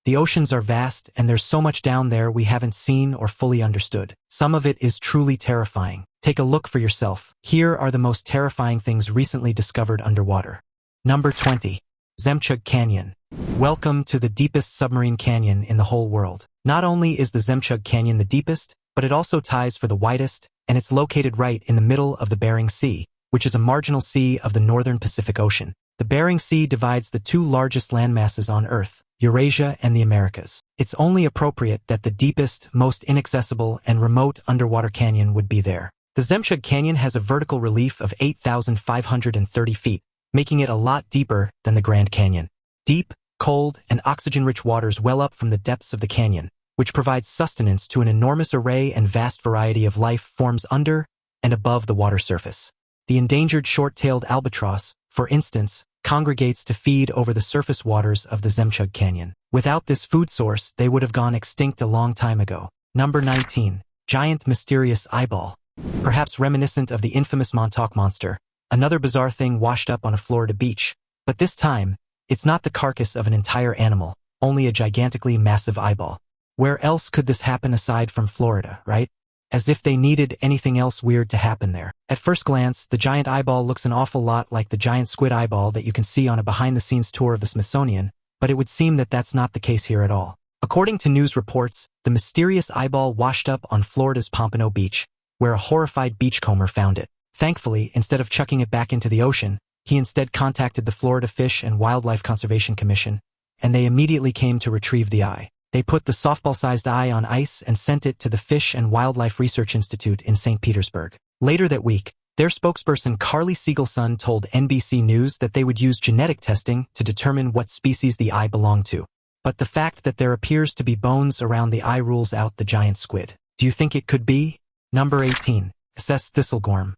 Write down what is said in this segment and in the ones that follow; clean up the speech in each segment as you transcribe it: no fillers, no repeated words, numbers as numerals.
The oceans are vast, and there's so much down there we haven't seen or fully understood. Some of it is truly terrifying. Take a look for yourself. Here are the most terrifying things recently discovered underwater. Number 20. Zamchuk Canyon. Welcome to the deepest submarine canyon in the whole world. Not only is the Zamchuk Canyon the deepest, but it also ties for the widest, and it's located right in the middle of the Bering Sea, which is a marginal sea of the northern Pacific Ocean. The Bering Sea divides the two largest landmasses on Earth, Eurasia and the Americas. It's only appropriate that the deepest, most inaccessible, and remote underwater canyon would be there. The Zamchuk Canyon has a vertical relief of 8,530 feet, making it a lot deeper than the Grand Canyon. Deep, cold, and oxygen-rich waters well up from the depths of the canyon, which provides sustenance to an enormous array and vast variety of life forms under and above the water surface. The endangered short-tailed albatross, for instance, congregates to feed over the surface waters of the Zamchuk Canyon. Without this food source, they would have gone extinct a long time ago. Number 19. Giant mysterious eyeball. Perhaps reminiscent of the infamous Montauk monster, another bizarre thing washed up on a Florida beach. But this time, it's not the carcass of an entire animal, only a gigantically massive eyeball. Where else could this happen aside from Florida, right? As if they needed anything else weird to happen there. At first glance, the giant eyeball looks an awful lot like the giant squid eyeball that you can see on a behind-the-scenes tour of the Smithsonian, but it would seem that that's not the case here at all. According to news reports, the mysterious eyeball washed up on Florida's Pompano Beach, where a horrified beachcomber found it. Thankfully, instead of chucking it back into the ocean, he instead contacted the Florida Fish and Wildlife Conservation Commission, and they immediately came to retrieve the eye. They put the softball-sized eye on ice and sent it to the Fish and Wildlife Research Institute in St. Petersburg. Later that week, their spokesperson Carly Siegelson told NBC News that they would use genetic testing to determine what species the eye belonged to. But the fact that there appears to be bones around the eye rules out the giant squid. Do you think it could be? Number 18. SS Thistlegorm.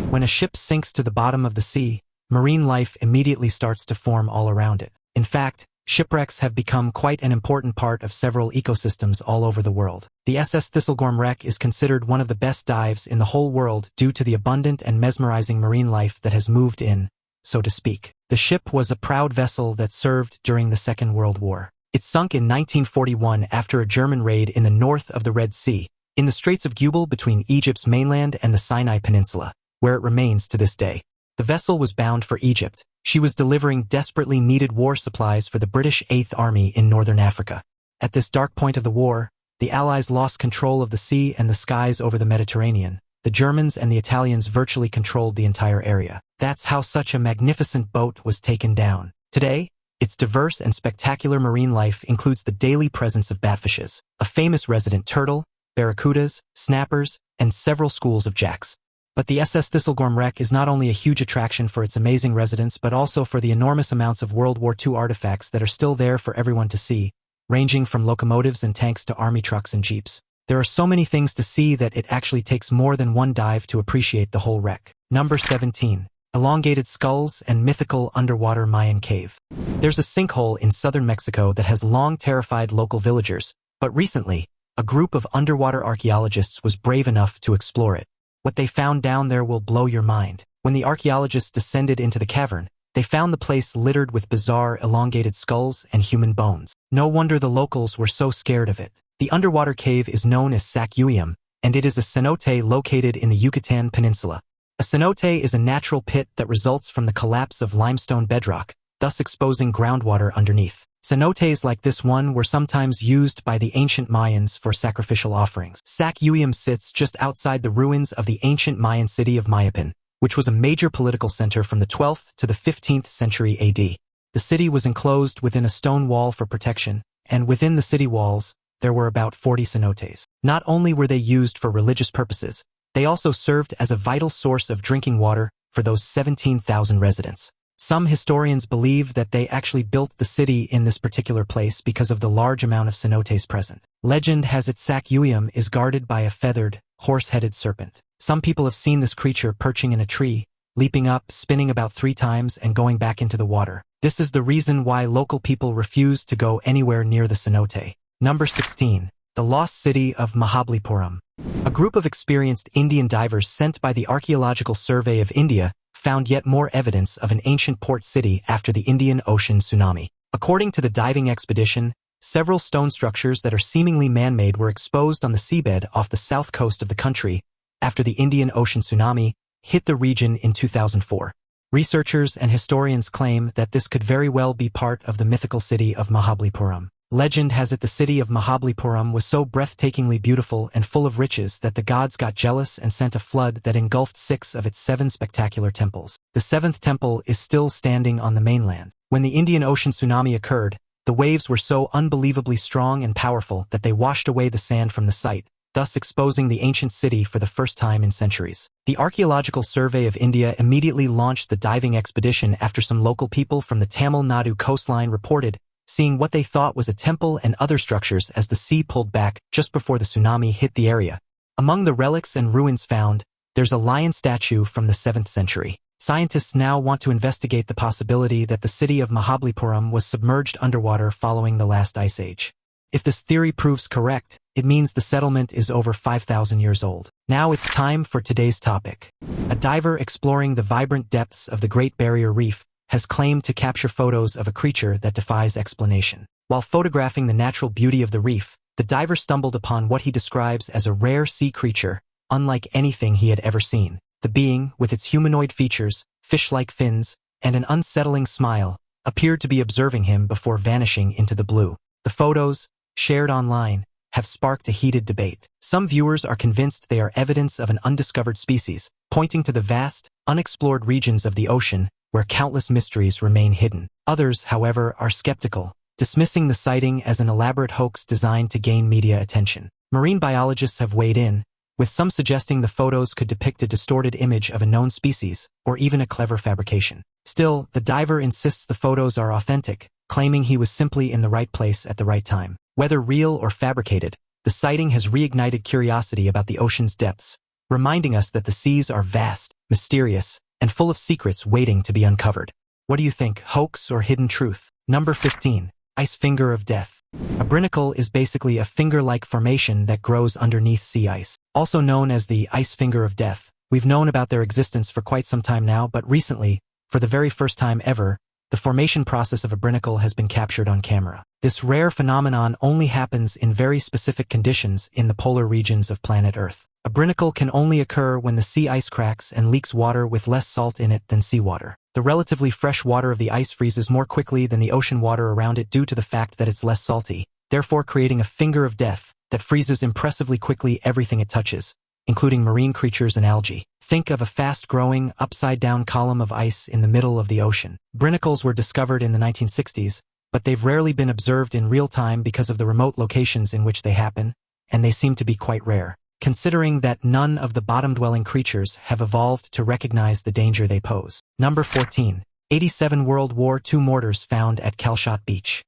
When a ship sinks to the bottom of the sea, marine life immediately starts to form all around it. In fact, shipwrecks have become quite an important part of several ecosystems all over the world. The SS Thistlegorm wreck is considered one of the best dives in the whole world due to the abundant and mesmerizing marine life that has moved in, so to speak. The ship was a proud vessel that served during the Second World War. It sunk in 1941 after a German raid in the north of the Red Sea, in the Straits of Gubal between Egypt's mainland and the Sinai Peninsula, where it remains to this day. The vessel was bound for Egypt. She was delivering desperately needed war supplies for the British 8th Army in northern Africa. At this dark point of the war, the Allies lost control of the sea and the skies over the Mediterranean. The Germans and the Italians virtually controlled the entire area. That's how such a magnificent boat was taken down. Today, its diverse and spectacular marine life includes the daily presence of batfishes, a famous resident turtle, barracudas, snappers, and several schools of jacks. But the SS Thistlegorm wreck is not only a huge attraction for its amazing residents but also for the enormous amounts of World War II artifacts that are still there for everyone to see, ranging from locomotives and tanks to army trucks and jeeps. There are so many things to see that it actually takes more than one dive to appreciate the whole wreck. Number 17. Elongated skulls and mythical underwater Mayan cave. There's a sinkhole in southern Mexico that has long terrified local villagers, but recently, a group of underwater archaeologists was brave enough to explore it. What they found down there will blow your mind. When the archaeologists descended into the cavern, they found the place littered with bizarre elongated skulls and human bones. No wonder the locals were so scared of it. The underwater cave is known as Sac-Uiam, and it is a cenote located in the Yucatan Peninsula. A cenote is a natural pit that results from the collapse of limestone bedrock, thus exposing groundwater underneath. Cenotes like this one were sometimes used by the ancient Mayans for sacrificial offerings. Sac-Uiam sits just outside the ruins of the ancient Mayan city of Mayapan, which was a major political center from the 12th to the 15th century AD. The city was enclosed within a stone wall for protection, and within the city walls, there were about 40 cenotes. Not only were they used for religious purposes, they also served as a vital source of drinking water for those 17,000 residents. Some historians believe that they actually built the city in this particular place because of the large amount of cenotes present. Legend has it Sac-Uiam is guarded by a feathered, horse-headed serpent. Some people have seen this creature perching in a tree, leaping up, spinning about 3 times, and going back into the water. This is the reason why local people refuse to go anywhere near the cenote. Number 16. The Lost City of Mahabalipuram. A group of experienced Indian divers sent by the Archaeological Survey of India found yet more evidence of an ancient port city after the Indian Ocean tsunami. According to the diving expedition, Several stone structures that are seemingly man-made were exposed on the seabed off the south coast of the country after the Indian Ocean tsunami hit the region in 2004. Researchers and historians claim that this could very well be part of the mythical city of Mahabalipuram. Legend has it the city of Mahabalipuram was so breathtakingly beautiful and full of riches that the gods got jealous and sent a flood that engulfed 6 of its 7 spectacular temples. The 7th temple is still standing on the mainland. When the Indian Ocean tsunami occurred, the waves were so unbelievably strong and powerful that they washed away the sand from the site, thus exposing the ancient city for the first time in centuries. The Archaeological Survey of India immediately launched the diving expedition after some local people from the Tamil Nadu coastline reported seeing what they thought was a temple and other structures as the sea pulled back just before the tsunami hit the area. Among the relics and ruins found, there's a lion statue from the 7th century. Scientists now want to investigate the possibility that the city of Mahabalipuram was submerged underwater following the last ice age. If this theory proves correct, it means the settlement is over 5,000 years old. Now it's time for today's topic. A diver exploring the vibrant depths of the Great Barrier Reef has claimed to capture photos of a creature that defies explanation. While photographing the natural beauty of the reef, the diver stumbled upon what he describes as a rare sea creature, unlike anything he had ever seen. The being, with its humanoid features, fish-like fins, and an unsettling smile, appeared to be observing him before vanishing into the blue. The photos, shared online, have sparked a heated debate. Some viewers are convinced they are evidence of an undiscovered species, pointing to the vast, unexplored regions of the ocean where countless mysteries remain hidden. Others, however, are skeptical, dismissing the sighting as an elaborate hoax designed to gain media attention. Marine biologists have weighed in, with some suggesting the photos could depict a distorted image of a known species, or even a clever fabrication. Still, the diver insists the photos are authentic, claiming he was simply in the right place at the right time. Whether real or fabricated, the sighting has reignited curiosity about the ocean's depths, reminding us that the seas are vast, mysterious, and full of secrets waiting to be uncovered. What do you think, hoax or hidden truth? Number 15. Ice finger of death. A barnacle is basically a finger-like formation that grows underneath sea ice. Also known as the ice finger of death, we've known about their existence for quite some time now, but recently, for the very first time ever, the formation process of a barnacle has been captured on camera. This rare phenomenon only happens in very specific conditions in the polar regions of planet Earth. A barnacle can only occur when the sea ice cracks and leaks water with less salt in it than seawater. The relatively fresh water of the ice freezes more quickly than the ocean water around it due to the fact that it's less salty, therefore creating a finger of death that freezes impressively quickly everything it touches, including marine creatures and algae. Think of a fast-growing, upside-down column of ice in the middle of the ocean. Barnacles were discovered in the 1960s, but they've rarely been observed in real time because of the remote locations in which they happen, and they seem to be quite rare, considering that none of the bottom-dwelling creatures have evolved to recognize the danger they pose. Number 14. 87 World War II mortars found at Calshot Beach.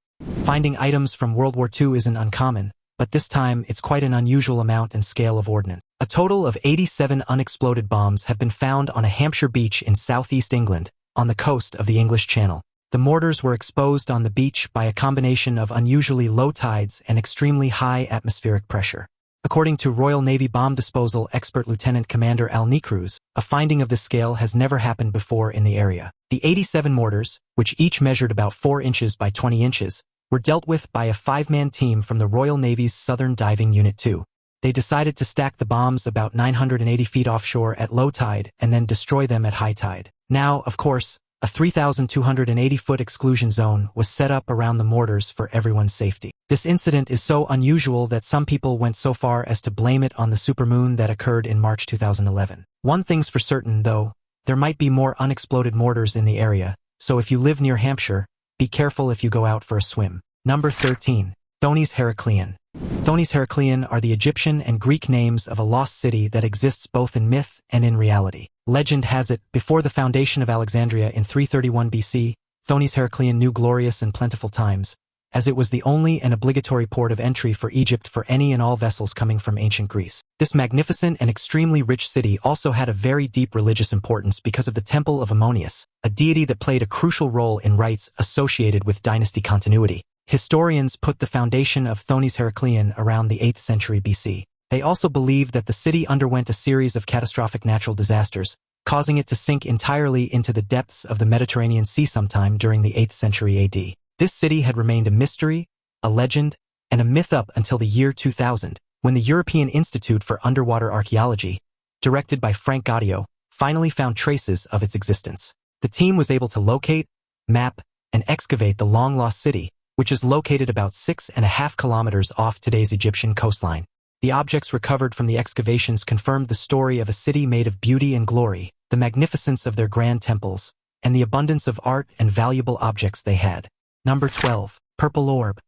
Finding items from World War II isn't uncommon, but this time it's quite an unusual amount and scale of ordnance. A total of 87 unexploded bombs have been found on a Hampshire beach in southeast England, on the coast of the English Channel. The mortars were exposed on the beach by a combination of unusually low tides and extremely high atmospheric pressure. According to Royal Navy bomb disposal expert Lieutenant Commander Al Necruz, a finding of this scale has never happened before in the area. The 87 mortars, which each measured about 4 inches by 20 inches, were dealt with by a 5-man team from the Royal Navy's Southern Diving Unit 2. They decided to stack the bombs about 980 feet offshore at low tide and then destroy them at high tide. Now, of course, a 3,280-foot exclusion zone was set up around the mortars for everyone's safety. This incident is so unusual that some people went so far as to blame it on the supermoon that occurred in March 2011. One thing's for certain, though, there might be more unexploded mortars in the area, so if you live near Hampshire, be careful if you go out for a swim. Number 13. Thonis-Heracleion. Thonis-Heracleion are the Egyptian and Greek names of a lost city that exists both in myth and in reality. Legend has it, before the foundation of Alexandria in 331 BC, Thonis-Heracleion knew glorious and plentiful times, as it was the only and obligatory port of entry for Egypt for any and all vessels coming from ancient Greece. This magnificent and extremely rich city also had a very deep religious importance because of the Temple of Ammonius, a deity that played a crucial role in rites associated with dynasty continuity. Historians put the foundation of Thonis-Heracleion around the 8th century BC. They also believe that the city underwent a series of catastrophic natural disasters, causing it to sink entirely into the depths of the Mediterranean Sea sometime during the 8th century AD. This city had remained a mystery, a legend, and a myth up until the year 2000, when the European Institute for Underwater Archaeology, directed by Frank Gaudio, finally found traces of its existence. The team was able to locate, map, and excavate the long-lost city, which is located about 6.5 kilometers off today's Egyptian coastline. The objects recovered from the excavations confirmed the story of a city made of beauty and glory, the magnificence of their grand temples, and the abundance of art and valuable objects they had. Number 12. Purple orb.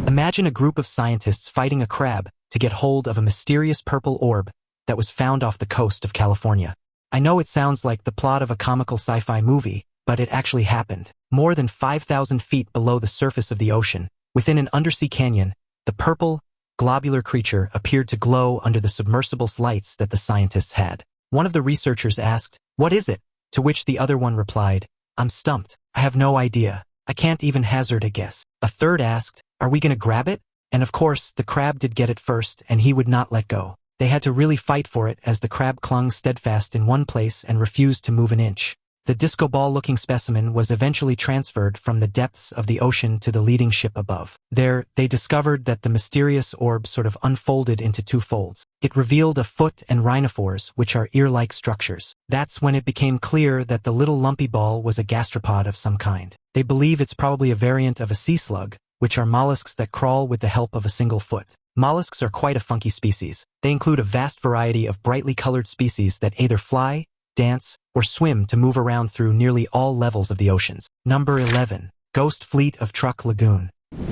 Imagine a group of scientists fighting a crab to get hold of a mysterious purple orb that was found off the coast of California. I know it sounds like the plot of a comical sci-fi movie, but it actually happened. More than 5,000 feet below the surface of the ocean, within an undersea canyon, the purple, globular creature appeared to glow under the submersible lights that the scientists had. One of the researchers asked, "What is it?" To which the other one replied, "I'm stumped. I have no idea. I can't even hazard a guess." A third asked, "Are we gonna grab it?" And of course, the crab did get it first, and he would not let go. They had to really fight for it as the crab clung steadfast in one place and refused to move an inch. The disco ball-looking specimen was eventually transferred from the depths of the ocean to the leading ship above. There, they discovered that the mysterious orb sort of unfolded into two folds. It revealed a foot and rhinophores, which are ear-like structures. That's when it became clear that the little lumpy ball was a gastropod of some kind. They believe it's probably a variant of a sea slug, which are mollusks that crawl with the help of a single foot. Mollusks are quite a funky species. They include a vast variety of brightly colored species that either fly, dance, or swim to move around through nearly all levels of the oceans. Number 11. Ghost Fleet of Truk Lagoon.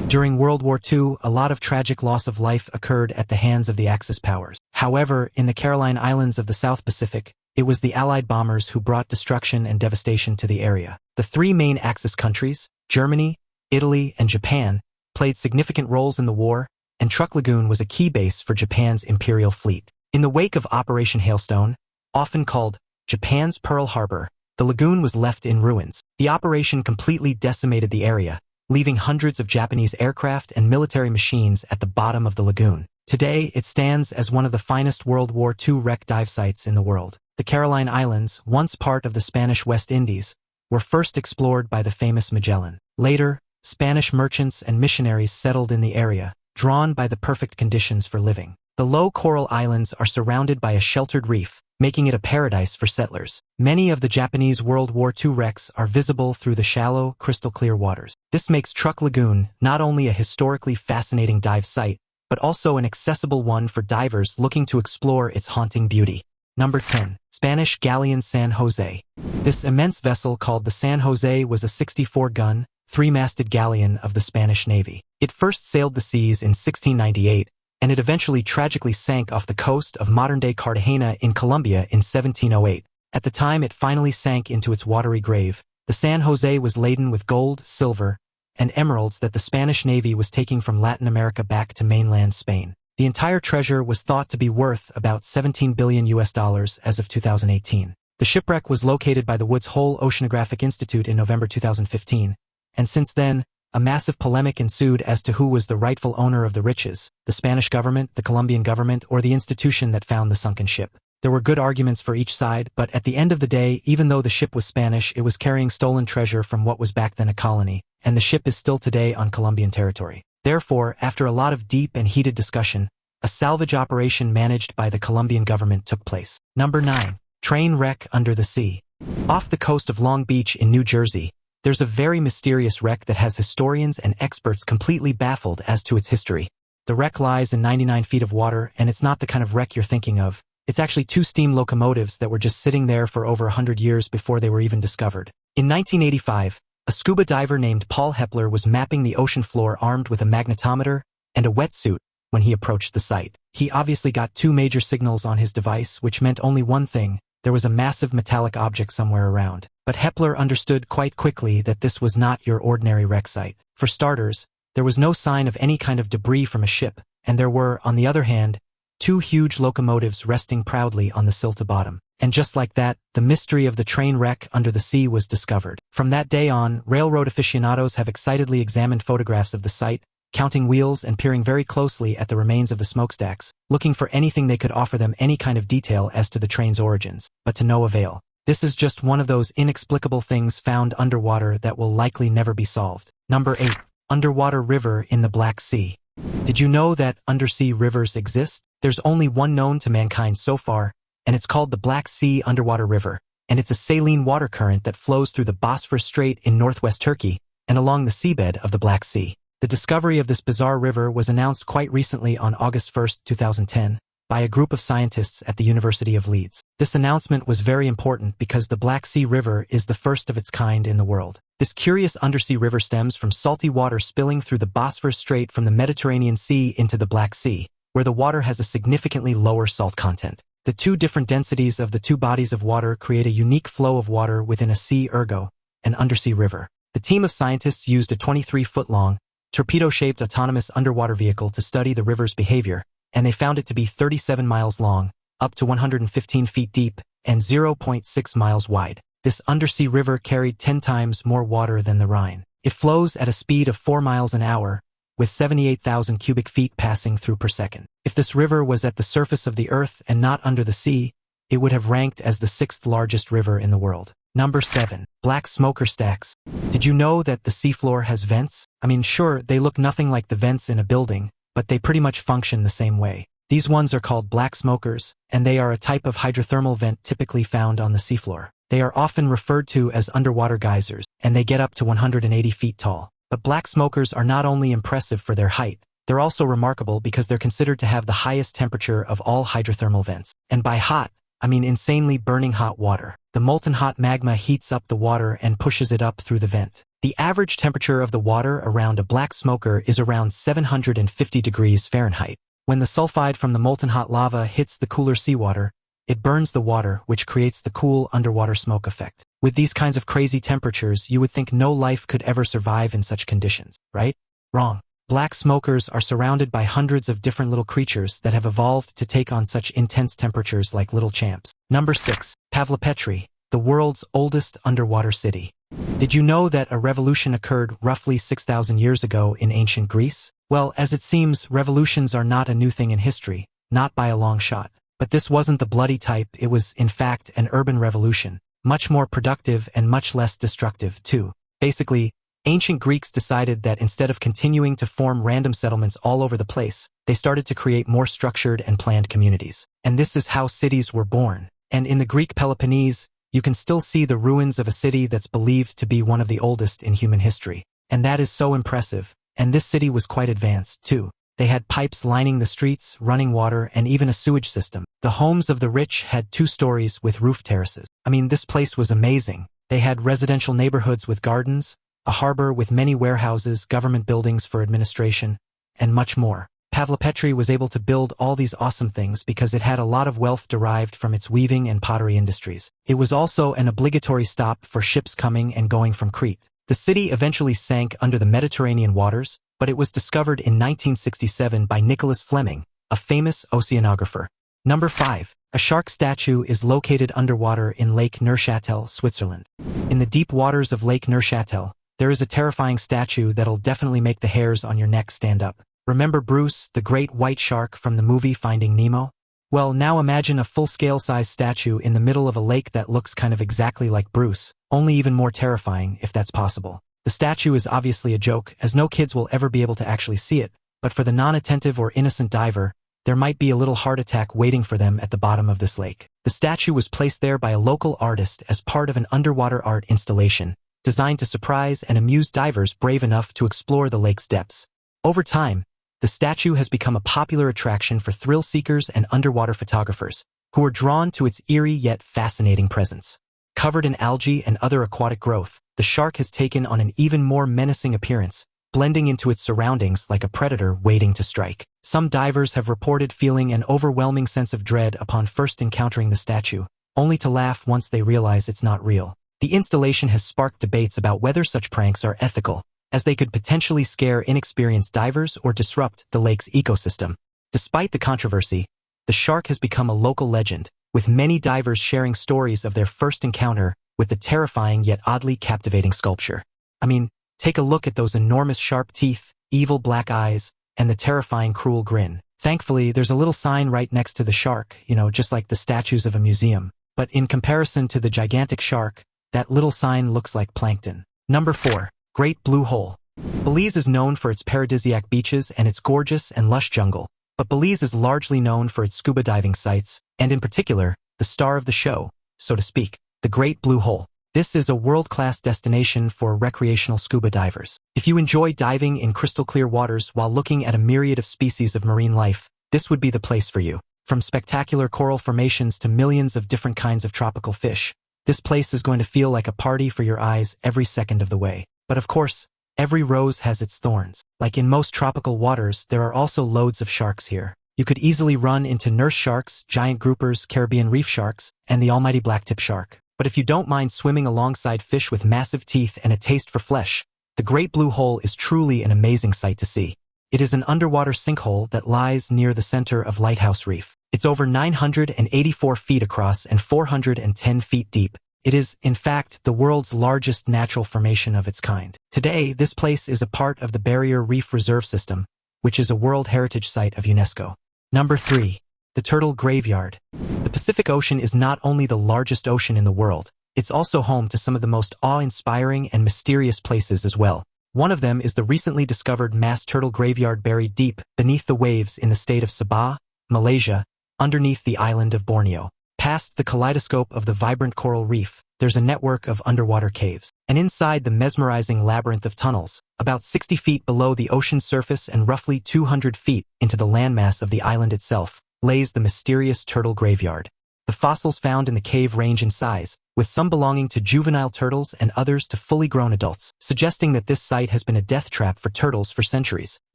During World War II, a lot of tragic loss of life occurred at the hands of the Axis powers. However, in the Caroline Islands of the South Pacific, it was the Allied bombers who brought destruction and devastation to the area. The three main Axis countries, Germany, Italy, and Japan, played significant roles in the war, and Truk Lagoon was a key base for Japan's Imperial Fleet. In the wake of Operation Hailstone, often called Japan's Pearl Harbor, the lagoon was left in ruins. The operation completely decimated the area, leaving hundreds of Japanese aircraft and military machines at the bottom of the lagoon. Today, it stands as one of the finest World War II wreck dive sites in the world. The Caroline Islands, once part of the Spanish West Indies, were first explored by the famous Magellan. Later, Spanish merchants and missionaries settled in the area, drawn by the perfect conditions for living. The low coral islands are surrounded by a sheltered reef, making it a paradise for settlers. Many of the Japanese World War II wrecks are visible through the shallow, crystal-clear waters. This makes Truk Lagoon not only a historically fascinating dive site, but also an accessible one for divers looking to explore its haunting beauty. Number 10. Spanish Galleon San Jose. This immense vessel called the San Jose was a 64-gun, three-masted galleon of the Spanish Navy. It first sailed the seas in 1698, and it eventually tragically sank off the coast of modern-day Cartagena in Colombia in 1708. At the time it finally sank into its watery grave, the San Jose was laden with gold, silver, and emeralds that the Spanish Navy was taking from Latin America back to mainland Spain. The entire treasure was thought to be worth about $17 billion as of 2018. The shipwreck was located by the Woods Hole Oceanographic Institute in November 2015, and since then, a massive polemic ensued as to who was the rightful owner of the riches, the Spanish government, the Colombian government, or the institution that found the sunken ship. There were good arguments for each side, but at the end of the day, even though the ship was Spanish, it was carrying stolen treasure from what was back then a colony, and the ship is still today on Colombian territory. Therefore, after a lot of deep and heated discussion, a salvage operation managed by the Colombian government took place. Number 9. Train wreck under the sea. Off the coast of Long Beach in New Jersey, there's a very mysterious wreck that has historians and experts completely baffled as to its history. The wreck lies in 99 feet of water, and it's not the kind of wreck you're thinking of. It's actually two steam locomotives that were just sitting there for over 100 years before they were even discovered. In 1985, a scuba diver named Paul Hepler was mapping the ocean floor armed with a magnetometer and a wetsuit when he approached the site. He obviously got two major signals on his device, which meant only one thing: there was a massive metallic object somewhere around. But Hepler understood quite quickly that this was not your ordinary wreck site. For starters, there was no sign of any kind of debris from a ship, and there were, on the other hand, two huge locomotives resting proudly on the silted bottom. And just like that, the mystery of the train wreck under the sea was discovered. From that day on, railroad aficionados have excitedly examined photographs of the site, counting wheels and peering very closely at the remains of the smokestacks, looking for anything they could offer them any kind of detail as to the train's origins, but to no avail. This is just one of those inexplicable things found underwater that will likely never be solved. Number 8. Underwater river in the Black Sea. Did you know that undersea rivers exist? There's only one known to mankind so far, and it's called the Black Sea Underwater River, and it's a saline water current that flows through the Bosphorus Strait in northwest Turkey and along the seabed of the Black Sea. The discovery of this bizarre river was announced quite recently on August 1, 2010, by a group of scientists at the University of Leeds. This announcement was very important because the Black Sea River is the first of its kind in the world. This curious undersea river stems from salty water spilling through the Bosphorus Strait from the Mediterranean Sea into the Black Sea, where the water has a significantly lower salt content. The two different densities of the two bodies of water create a unique flow of water within a sea, ergo, an undersea river. The team of scientists used a 23-foot-long, torpedo-shaped autonomous underwater vehicle to study the river's behavior, and they found it to be 37 miles long, up to 115 feet deep, and 0.6 miles wide. This undersea river carried 10 times more water than the Rhine. It flows at a speed of 4 miles an hour, with 78,000 cubic feet passing through per second. If this river was at the surface of the Earth and not under the sea, it would have ranked as the 6th largest river in the world. Number 7. Black smoker stacks. Did you know that the seafloor has vents? I mean, sure, they look nothing like the vents in a building, but they pretty much function the same way. These ones are called black smokers, and they are a type of hydrothermal vent typically found on the seafloor. They are often referred to as underwater geysers, and they get up to 180 feet tall. But black smokers are not only impressive for their height, they're also remarkable because they're considered to have the highest temperature of all hydrothermal vents. And by hot, I mean insanely burning hot water. The molten hot magma heats up the water and pushes it up through the vent. The average temperature of the water around a black smoker is around 750 degrees Fahrenheit. When the sulfide from the molten hot lava hits the cooler seawater, it burns the water, which creates the cool underwater smoke effect. With these kinds of crazy temperatures, you would think no life could ever survive in such conditions, right? Wrong. Black smokers are surrounded by hundreds of different little creatures that have evolved to take on such intense temperatures like little champs. Number 6. Pavlopetri, the world's oldest underwater city. Did you know that a revolution occurred roughly 6,000 years ago in ancient Greece? Well, as it seems, revolutions are not a new thing in history, not by a long shot. But this wasn't the bloody type, it was, in fact, an urban revolution, much more productive and much less destructive, too. Basically, ancient Greeks decided that instead of continuing to form random settlements all over the place, they started to create more structured and planned communities. And this is how cities were born. And in the Greek Peloponnese, you can still see the ruins of a city that's believed to be one of the oldest in human history. And that is so impressive. And this city was quite advanced, too. They had pipes lining the streets, running water, and even a sewage system. The homes of the rich had 2 stories with roof terraces. I mean, this place was amazing. They had residential neighborhoods with gardens, a harbor with many warehouses, government buildings for administration, and much more. Pavlopetri was able to build all these awesome things because it had a lot of wealth derived from its weaving and pottery industries. It was also an obligatory stop for ships coming and going from Crete. The city eventually sank under the Mediterranean waters, but it was discovered in 1967 by Nicholas Fleming, a famous oceanographer. Number 5. A shark statue is located underwater in Lake Neuchâtel, Switzerland. In the deep waters of Lake Neuchâtel, there is a terrifying statue that'll definitely make the hairs on your neck stand up. Remember Bruce, the great white shark from the movie Finding Nemo? Well, now imagine a full-scale size statue in the middle of a lake that looks kind of exactly like Bruce, only even more terrifying if that's possible. The statue is obviously a joke, as no kids will ever be able to actually see it, but for the non-attentive or innocent diver, there might be a little heart attack waiting for them at the bottom of this lake. The statue was placed there by a local artist as part of an underwater art installation, designed to surprise and amuse divers brave enough to explore the lake's depths. Over time, the statue has become a popular attraction for thrill seekers and underwater photographers, who are drawn to its eerie yet fascinating presence. Covered in algae and other aquatic growth, the shark has taken on an even more menacing appearance, blending into its surroundings like a predator waiting to strike. Some divers have reported feeling an overwhelming sense of dread upon first encountering the statue, only to laugh once they realize it's not real. The installation has sparked debates about whether such pranks are ethical, as they could potentially scare inexperienced divers or disrupt the lake's ecosystem. Despite the controversy, the shark has become a local legend, with many divers sharing stories of their first encounter with the terrifying yet oddly captivating sculpture. I mean, take a look at those enormous sharp teeth, evil black eyes, and the terrifying cruel grin. Thankfully, there's a little sign right next to the shark, just like the statues of a museum. But in comparison to the gigantic shark, that little sign looks like plankton. Number 4. Great Blue Hole. Belize is known for its paradisiac beaches and its gorgeous and lush jungle, but Belize is largely known for its scuba diving sites, and in particular, the star of the show, so to speak, the Great Blue Hole. This is a world-class destination for recreational scuba divers. If you enjoy diving in crystal-clear waters while looking at a myriad of species of marine life, this would be the place for you. From spectacular coral formations to millions of different kinds of tropical fish, this place is going to feel like a party for your eyes every second of the way. But of course, every rose has its thorns. Like in most tropical waters, there are also loads of sharks here. You could easily run into nurse sharks, giant groupers, Caribbean reef sharks, and the almighty blacktip shark. But if you don't mind swimming alongside fish with massive teeth and a taste for flesh, the Great Blue Hole is truly an amazing sight to see. It is an underwater sinkhole that lies near the center of Lighthouse Reef. It's over 984 feet across and 410 feet deep. It is, in fact, the world's largest natural formation of its kind. Today, this place is a part of the Barrier Reef Reserve System, which is a World Heritage Site of UNESCO. Number 3. The Turtle Graveyard. The Pacific Ocean is not only the largest ocean in the world, it's also home to some of the most awe-inspiring and mysterious places as well. One of them is the recently discovered mass turtle graveyard buried deep beneath the waves in the state of Sabah, Malaysia, underneath the island of Borneo. Past the kaleidoscope of the vibrant coral reef, there's a network of underwater caves. And inside the mesmerizing labyrinth of tunnels, about 60 feet below the ocean's surface and roughly 200 feet into the landmass of the island itself, lays the mysterious turtle graveyard. The fossils found in the cave range in size, with some belonging to juvenile turtles and others to fully grown adults, suggesting that this site has been a death trap for turtles for centuries.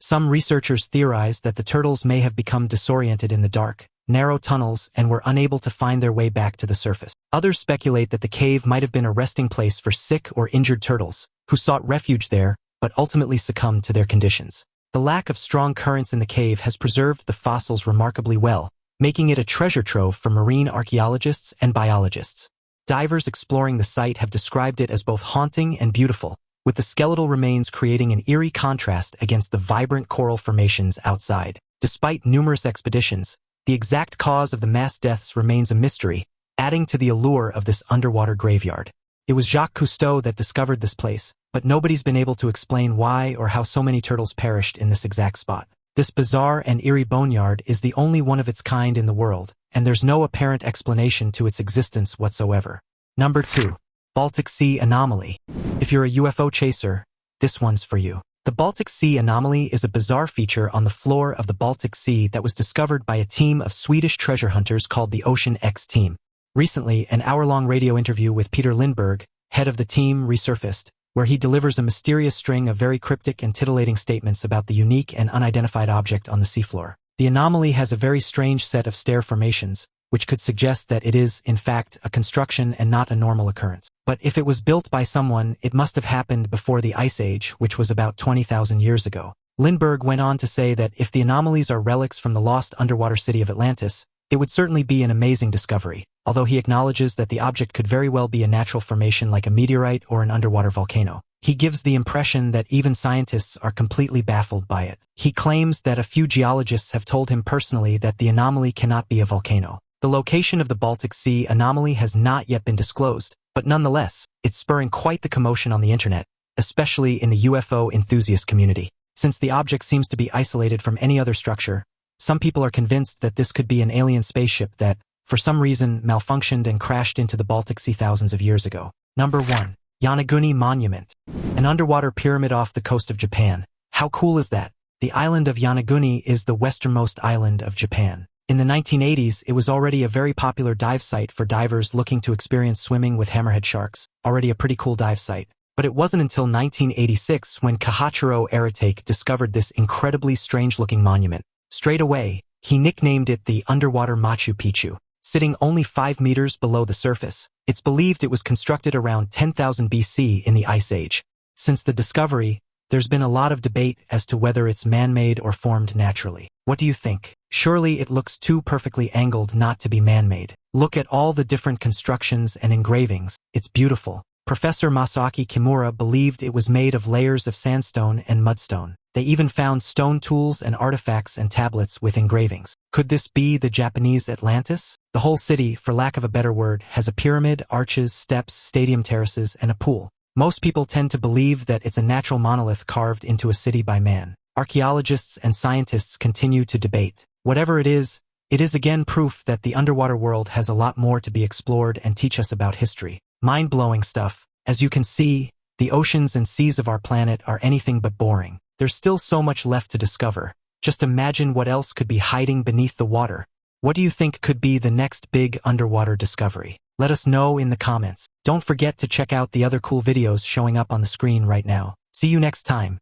Some researchers theorize that the turtles may have become disoriented in the dark, narrow tunnels and were unable to find their way back to the surface. Others speculate that the cave might have been a resting place for sick or injured turtles, who sought refuge there, but ultimately succumbed to their conditions. The lack of strong currents in the cave has preserved the fossils remarkably well, making it a treasure trove for marine archaeologists and biologists. Divers exploring the site have described it as both haunting and beautiful, with the skeletal remains creating an eerie contrast against the vibrant coral formations outside. Despite numerous expeditions, the exact cause of the mass deaths remains a mystery, adding to the allure of this underwater graveyard. It was Jacques Cousteau that discovered this place, but nobody's been able to explain why or how so many turtles perished in this exact spot. This bizarre and eerie boneyard is the only one of its kind in the world, and there's no apparent explanation to its existence whatsoever. Number 2. Baltic Sea Anomaly. If you're a UFO chaser, this one's for you. The Baltic Sea Anomaly is a bizarre feature on the floor of the Baltic Sea that was discovered by a team of Swedish treasure hunters called the Ocean X Team. Recently, an hour-long radio interview with Peter Lindberg, head of the team, resurfaced, where he delivers a mysterious string of very cryptic and titillating statements about the unique and unidentified object on the seafloor. The anomaly has a very strange set of stair formations, which could suggest that it is, in fact, a construction and not a normal occurrence. But if it was built by someone, it must have happened before the Ice Age, which was about 20,000 years ago. Lindberg went on to say that if the anomalies are relics from the lost underwater city of Atlantis, it would certainly be an amazing discovery, although he acknowledges that the object could very well be a natural formation like a meteorite or an underwater volcano. He gives the impression that even scientists are completely baffled by it. He claims that a few geologists have told him personally that the anomaly cannot be a volcano. The location of the Baltic Sea Anomaly has not yet been disclosed, but nonetheless, it's spurring quite the commotion on the internet, especially in the UFO enthusiast community. Since the object seems to be isolated from any other structure, some people are convinced that this could be an alien spaceship that, for some reason, malfunctioned and crashed into the Baltic Sea thousands of years ago. Number 1. Yonaguni Monument. An underwater pyramid off the coast of Japan. How cool is that? The island of Yonaguni is the westernmost island of Japan. In the 1980s, it was already a very popular dive site for divers looking to experience swimming with hammerhead sharks, already a pretty cool dive site. But it wasn't until 1986 when Kahachiro Aratake discovered this incredibly strange-looking monument. Straight away, he nicknamed it the underwater Machu Picchu. Sitting only 5 meters below the surface, it's believed it was constructed around 10,000 BC in the Ice Age. Since the discovery, there's been a lot of debate as to whether it's man-made or formed naturally. What do you think? Surely it looks too perfectly angled not to be man-made. Look at all the different constructions and engravings. It's beautiful. Professor Masaaki Kimura believed it was made of layers of sandstone and mudstone. They even found stone tools and artifacts and tablets with engravings. Could this be the Japanese Atlantis? The whole city, for lack of a better word, has a pyramid, arches, steps, stadium terraces, and a pool. Most people tend to believe that it's a natural monolith carved into a city by man. Archaeologists and scientists continue to debate. Whatever it is again proof that the underwater world has a lot more to be explored and teach us about history. Mind-blowing stuff. As you can see, the oceans and seas of our planet are anything but boring. There's still so much left to discover. Just imagine what else could be hiding beneath the water. What do you think could be the next big underwater discovery? Let us know in the comments. Don't forget to check out the other cool videos showing up on the screen right now. See you next time.